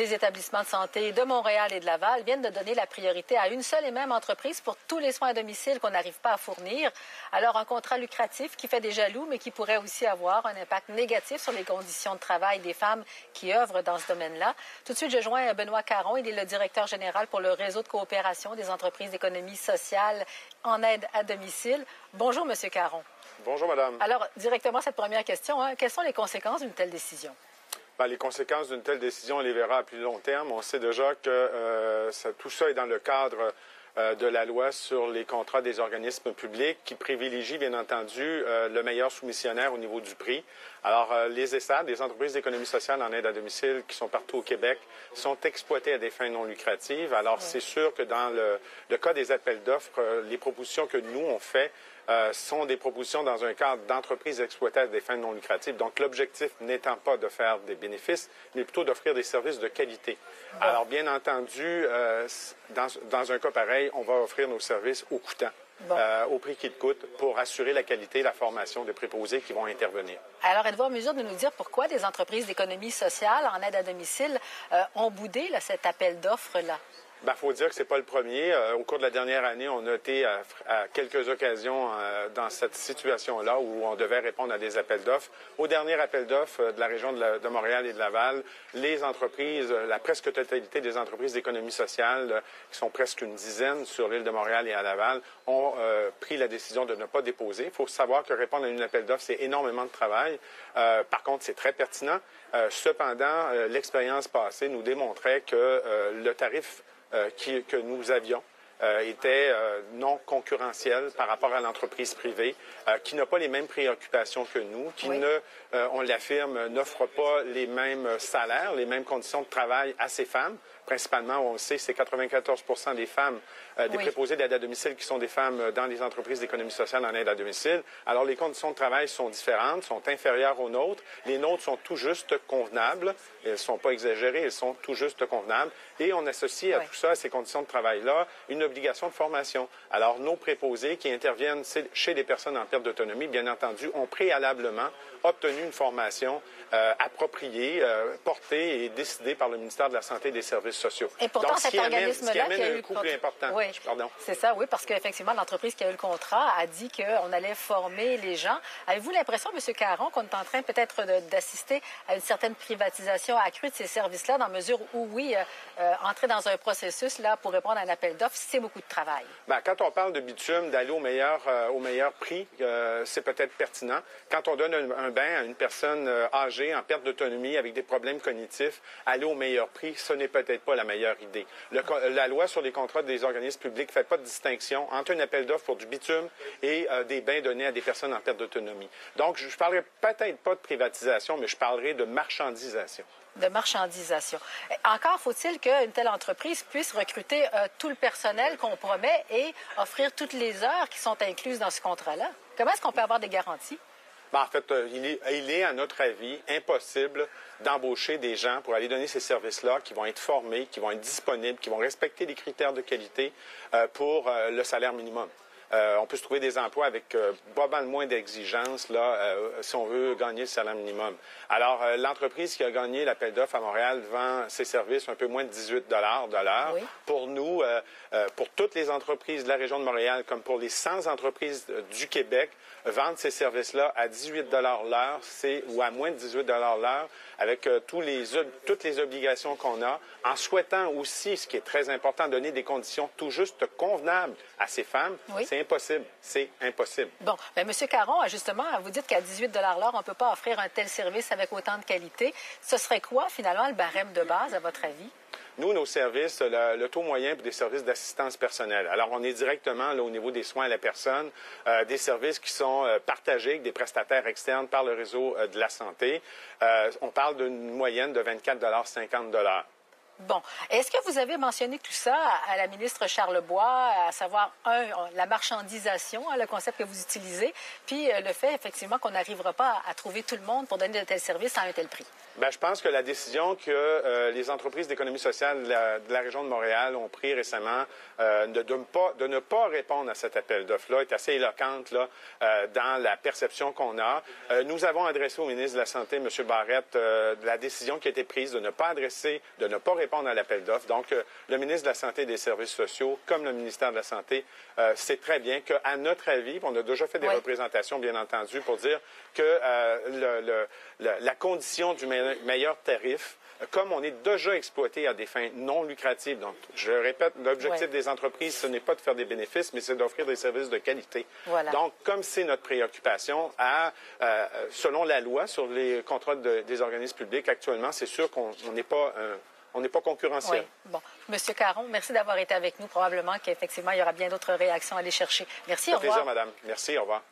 Les établissements de santé de Montréal et de Laval viennent de donner la priorité à une seule et même entreprise pour tous les soins à domicile qu'on n'arrive pas à fournir. Alors, un contrat lucratif qui fait des jaloux, mais qui pourrait aussi avoir un impact négatif sur les conditions de travail des femmes qui œuvrent dans ce domaine-là. Tout de suite, je joins Benoît Caron. Il est le directeur général pour le réseau de coopération des entreprises d'économie sociale en aide à domicile. Bonjour, Monsieur Caron. Bonjour, madame. Alors, directement, cette première question, quelles sont les conséquences d'une telle décision? Bien, les conséquences d'une telle décision, on les verra à plus long terme. On sait déjà que tout ça est dans le cadre de la loi sur les contrats des organismes publics qui privilégie, bien entendu, le meilleur soumissionnaire au niveau du prix. Alors, les ESAD, les entreprises d'économie sociale en aide à domicile qui sont partout au Québec, sont exploitées à des fins non lucratives. Alors, c'est sûr que dans le cas des appels d'offres, les propositions que nous, on fait sont des propositions dans un cadre d'entreprise exploitée à des fins non lucratives. Donc, l'objectif n'étant pas de faire des bénéfices, mais plutôt d'offrir des services de qualité. Bon. Alors, bien entendu, dans un cas pareil, on va offrir nos services au coûtant, au prix qu'ils coûtent, pour assurer la qualité et la formation des préposés qui vont intervenir. Alors, êtes-vous en mesure de nous dire pourquoi des entreprises d'économie sociale en aide à domicile ont boudé cet appel d'offres-là? Bien, il faut dire que ce n'est pas le premier. Au cours de la dernière année, on a été à quelques occasions dans cette situation-là où on devait répondre à des appels d'offres. Au dernier appel d'offres de la région de Montréal et de Laval, les entreprises, la presque totalité des entreprises d'économie sociale, qui sont presque une dizaine sur l'île de Montréal et à Laval, ont pris la décision de ne pas déposer. Il faut savoir que répondre à un appel d'offres, c'est énormément de travail. Par contre, c'est très pertinent. Cependant, l'expérience passée nous démontrait que le tarif que nous avions était non concurrentiel par rapport à l'entreprise privée, qui n'a pas les mêmes préoccupations que nous, qui on l'affirme, n'offre pas les mêmes salaires, les mêmes conditions de travail à ces femmes. Principalement, on le sait, c'est 94 des femmes des préposés d'aide à domicile qui sont des femmes dans les entreprises d'économie sociale en aide à domicile. Alors, les conditions de travail sont différentes, sont inférieures aux nôtres. Les nôtres sont tout juste convenables. Elles ne sont pas exagérées, elles sont tout juste convenables. Et on associe à tout ça, à ces conditions de travail-là, une obligation de formation. Alors, nos préposés qui interviennent chez des personnes en perte d'autonomie, bien entendu, ont préalablement obtenu une formation appropriée, portée et décidée par le ministère de la Santé et des Services sociaux. Et pourtant, donc, cet organisme-là qui amène un coût plus important. Oui, pardon. C'est ça, oui, parce qu'effectivement, l'entreprise qui a eu le contrat a dit qu'on allait former les gens. Avez-vous l'impression, M. Caron, qu'on est en train peut-être d'assister à une certaine privatisation accrue de ces services-là, dans mesure où, oui, entrer dans un processus là pour répondre à un appel d'offres, c'est beaucoup de travail? Bien, quand on parle de bitume, d'aller au meilleur prix, c'est peut-être pertinent. Quand on donne un bain à une personne âgée, en perte d'autonomie, avec des problèmes cognitifs, aller au meilleur prix, ce n'est peut-être pas la meilleure idée. La loi sur les contrats des organismes publics ne fait pas de distinction entre un appel d'offres pour du bitume et des bains donnés à des personnes en perte d'autonomie. Donc, je ne parlerai peut-être pas de privatisation, mais je parlerai de marchandisation. De marchandisation. Encore faut-il qu'une telle entreprise puisse recruter tout le personnel qu'on promet et offrir toutes les heures qui sont incluses dans ce contrat-là. Comment est-ce qu'on peut avoir des garanties? Bien, en fait, il est, à notre avis, impossible d'embaucher des gens pour aller donner ces services-là qui vont être formés, qui vont être disponibles, qui vont respecter les critères de qualité pour le salaire minimum. On peut se trouver des emplois avec pas mal moins d'exigences si on veut gagner le salaire minimum. Alors, l'entreprise qui a gagné l'appel d'offres à Montréal vend ses services un peu moins de 18 de l'heure. Oui. Pour nous, pour toutes les entreprises de la région de Montréal, comme pour les 100 entreprises du Québec, vendre ces services-là à 18 l'heure, ou à moins de 18 l'heure, avec toutes les obligations qu'on a, en souhaitant aussi, ce qui est très important, donner des conditions tout juste convenables à ces femmes. Oui. C'est impossible. C'est impossible. Bon, bien, M. Caron, justement, vous dites qu'à 18 l'heure, on ne peut pas offrir un tel service avec autant de qualité. Ce serait quoi, finalement, le barème de base, à votre avis? Nous, nos services, le taux moyen pour des services d'assistance personnelle. Alors, on est directement là, au niveau des soins à la personne, des services qui sont partagés avec des prestataires externes par le réseau de la santé. On parle d'une moyenne de 24,50 $. Bon. Est-ce que vous avez mentionné tout ça à la ministre Charlebois, à savoir, la marchandisation, le concept que vous utilisez, puis le fait, effectivement, qu'on n'arrivera pas à trouver tout le monde pour donner de tels services à un tel prix? Bien, je pense que la décision que les entreprises d'économie sociale de la région de Montréal ont pris récemment de ne pas répondre à cet appel d'offres-là est assez éloquente là, dans la perception qu'on a. Nous avons adressé au ministre de la Santé, M. Barrette, la décision qui a été prise de ne pas répondre à l'appel d'offres. Donc, le ministre de la Santé et des Services sociaux, comme le ministère de la Santé, sait très bien qu'à notre avis, on a déjà fait des représentations, bien entendu, pour dire que la condition du meilleur tarif, comme on est déjà exploité à des fins non lucratives. Donc, je répète, l'objectif des entreprises, ce n'est pas de faire des bénéfices, mais c'est d'offrir des services de qualité. Voilà. Donc, comme c'est notre préoccupation, selon la loi sur les contrats des organismes publics, actuellement, c'est sûr qu'on n'est pas concurrentiel. Oui. Bon. Monsieur Caron, merci d'avoir été avec nous. Probablement qu'effectivement, il y aura bien d'autres réactions à aller chercher. Merci, au revoir. Plaisir, madame. Merci, au revoir.